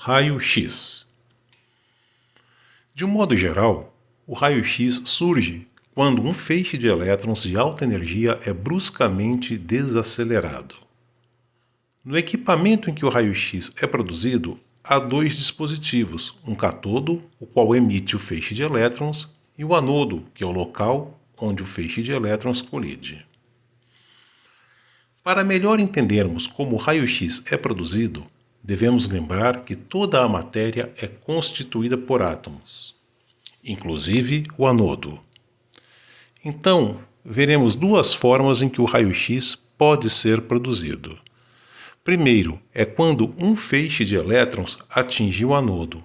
Raio-X. De um modo geral, o raio-X surge quando um feixe de elétrons de alta energia é bruscamente desacelerado. No equipamento em que o raio-X é produzido, há dois dispositivos, um catodo, o qual emite o feixe de elétrons, e o anodo, que é o local onde o feixe de elétrons colide. Para melhor entendermos como o raio-X é produzido, devemos lembrar que toda a matéria é constituída por átomos, inclusive o anodo. Então, veremos duas formas em que o raio-X pode ser produzido. Primeiro é quando um feixe de elétrons atinge o anodo,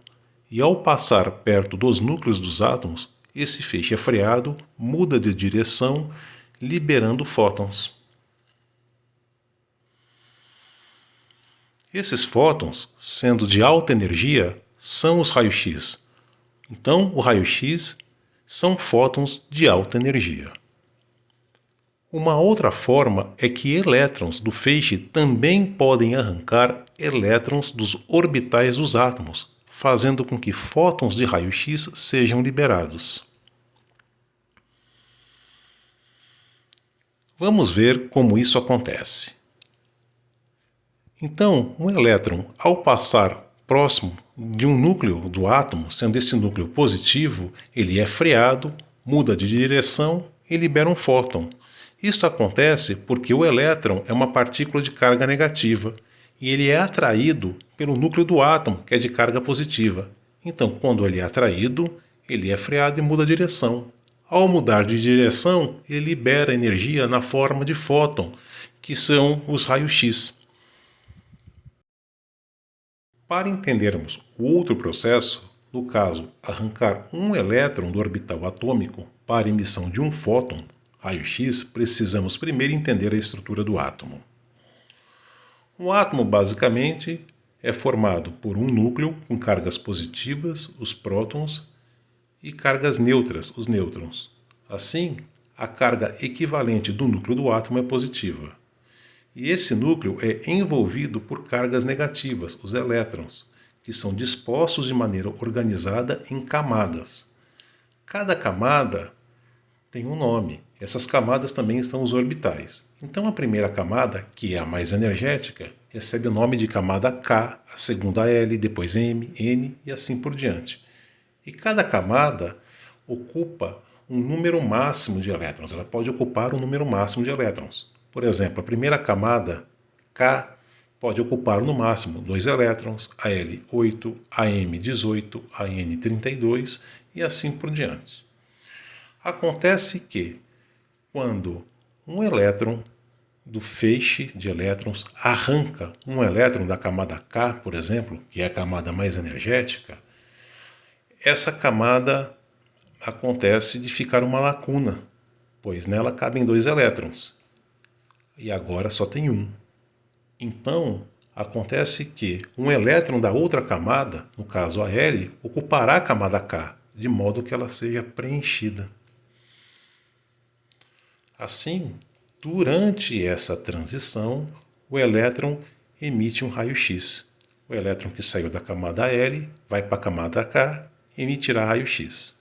e ao passar perto dos núcleos dos átomos, esse feixe é freado, muda de direção, liberando fótons. Esses fótons, sendo de alta energia, são os raios-X. Então, o raio-X são fótons de alta energia. Uma outra forma é que elétrons do feixe também podem arrancar elétrons dos orbitais dos átomos, fazendo com que fótons de raio-X sejam liberados. Vamos ver como isso acontece. Então, um elétron, ao passar próximo de um núcleo do átomo, sendo esse núcleo positivo, ele é freado, muda de direção e libera um fóton. Isto acontece porque o elétron é uma partícula de carga negativa e ele é atraído pelo núcleo do átomo, que é de carga positiva. Então, quando ele é atraído, ele é freado e muda a direção. Ao mudar de direção, ele libera energia na forma de fóton, que são os raios-X. Para entendermos o outro processo, no caso, arrancar um elétron do orbital atômico para emissão de um fóton, raio-X, precisamos primeiro entender a estrutura do átomo. Um átomo, basicamente, é formado por um núcleo com cargas positivas, os prótons, e cargas neutras, os nêutrons. Assim, a carga equivalente do núcleo do átomo é positiva. E esse núcleo é envolvido por cargas negativas, os elétrons, que são dispostos de maneira organizada em camadas. Cada camada tem um nome. Essas camadas também são os orbitais. Então a primeira camada, que é a mais energética, recebe o nome de camada K, a segunda L, depois M, N e assim por diante. E cada camada ocupa um número máximo de elétrons. Ela pode ocupar um número máximo de elétrons. Por exemplo, a primeira camada, K, pode ocupar no máximo 2 elétrons, a L 8, a M 18, a N 32 e assim por diante. Acontece que, quando um elétron do feixe de elétrons arranca um elétron da camada K, por exemplo, que é a camada mais energética, essa camada acontece de ficar uma lacuna, pois nela cabem 2 elétrons. E agora só tem um. Então, acontece que um elétron da outra camada, no caso a L, ocupará a camada K, de modo que ela seja preenchida. Assim, durante essa transição, o elétron emite um raio-X. O elétron que saiu da camada L vai para a camada K e emitirá raio-X.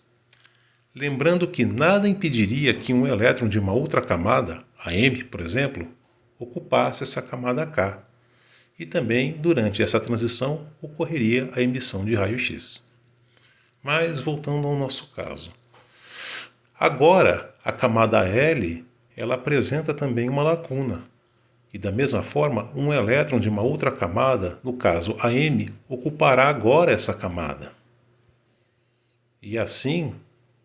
Lembrando que nada impediria que um elétron de uma outra camada, a M, por exemplo, ocupasse essa camada K. E também, durante essa transição, ocorreria a emissão de raio-X. Mas, voltando ao nosso caso. Agora, a camada L, ela apresenta também uma lacuna. E da mesma forma, um elétron de uma outra camada, no caso a M, ocupará agora essa camada. E assim,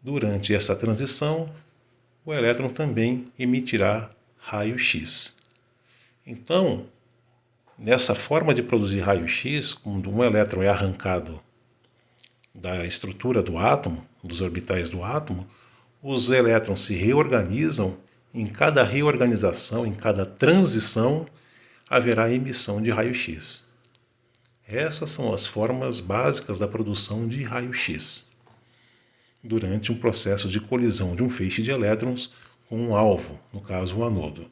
durante essa transição, o elétron também emitirá raio-X. Então, nessa forma de produzir raio-X, quando um elétron é arrancado da estrutura do átomo, dos orbitais do átomo, os elétrons se reorganizam. Em cada reorganização, em cada transição, haverá emissão de raio-X. Essas são as formas básicas da produção de raio-X durante um processo de colisão de um feixe de elétrons com um alvo, no caso o anodo.